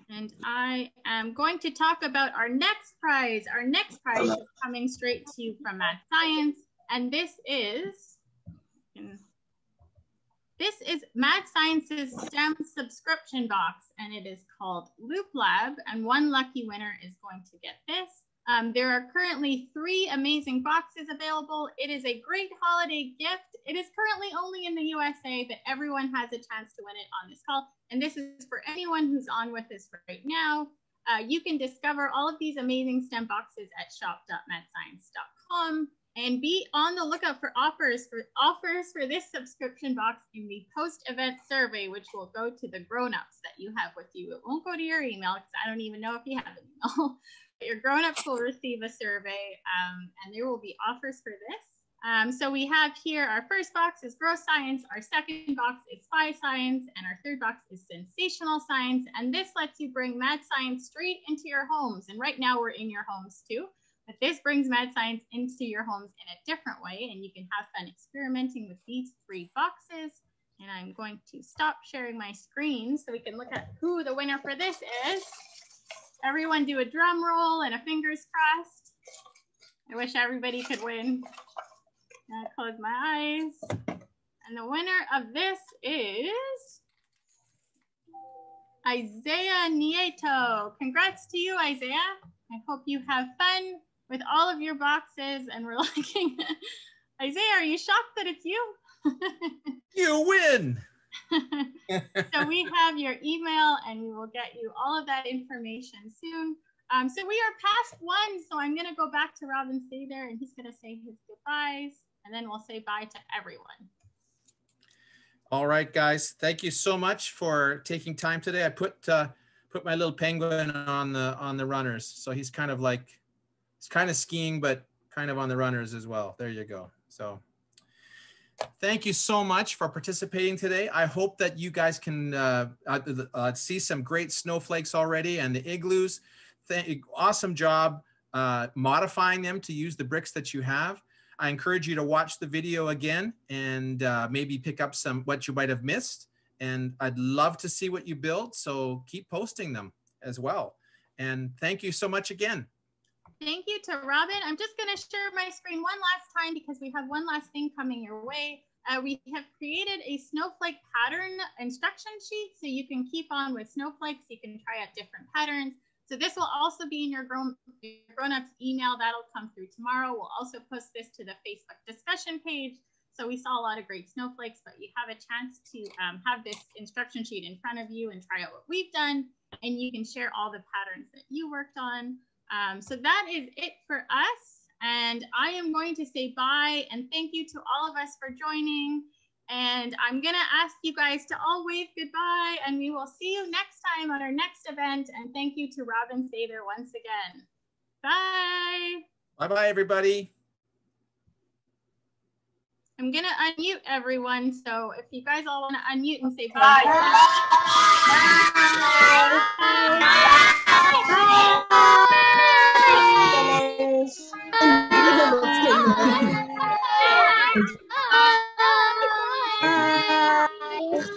And I am going to talk about our next prize. Our next prize is coming straight to you from Mad Science, and this is Mad Science's STEM subscription box, and it is called Loop Lab, and one lucky winner is going to get this. There are currently 3 amazing boxes available. It is a great holiday gift. It is currently only in the USA, but everyone has a chance to win it on this call. And this is for anyone who's on with us right now. You can discover all of these amazing STEM boxes at shop.madscience.com and be on the lookout for offers for this subscription box in the post-event survey, which will go to the grown-ups that you have with you. It won't go to your email, because I don't even know if you have an email. Your grown-ups will receive a survey, and there will be offers for this. So we have here, our first box is Grow Science, our second box is Spy Science, and our third box is Sensational Science. And this lets you bring Mad Science straight into your homes. And right now we're in your homes too, but this brings Mad Science into your homes in a different way, and you can have fun experimenting with these 3 boxes. And I'm going to stop sharing my screen so we can look at who the winner for this is. Everyone do a drum roll and a fingers crossed. I wish everybody could win. I'll close my eyes. And the winner of this is Isaiah Nieto. Congrats to you, Isaiah. I hope you have fun with all of your boxes, and we're looking. Isaiah, are you shocked that it's you? You win. So we have your email, and we will get you all of that information soon. So we are past 1, so I'm going to go back to Robin Sather, and he's going to say his goodbyes, and then we'll say bye to everyone. All right, guys. Thank you so much for taking time today. I put my little penguin on the runners, so he's kind of skiing, but kind of on the runners as well. There you go. So thank you so much for participating today. I hope that you guys can see some great snowflakes already, and the igloos. Awesome job modifying them to use the bricks that you have. I encourage you to watch the video again and maybe pick up what you might have missed. And I'd love to see what you build, so keep posting them as well. And thank you so much again. Thank you to Robin. I'm just going to share my screen one last time, because we have one last thing coming your way. We have created a snowflake pattern instruction sheet, so you can keep on with snowflakes. You can try out different patterns. So this will also be in your grown-ups email. That'll come through tomorrow. We'll also post this to the Facebook discussion page. So we saw a lot of great snowflakes, but you have a chance to have this instruction sheet in front of you and try out what we've done. And you can share all the patterns that you worked on. So that is it for us. And I am going to say bye and thank you to all of us for joining. And I'm going to ask you guys to all wave goodbye, and we will see you next time on our next event. And thank you to Robin Sather once again. Bye. Bye-bye, everybody. I'm gonna unmute everyone. So if you guys all want to unmute and say bye.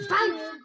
Bye.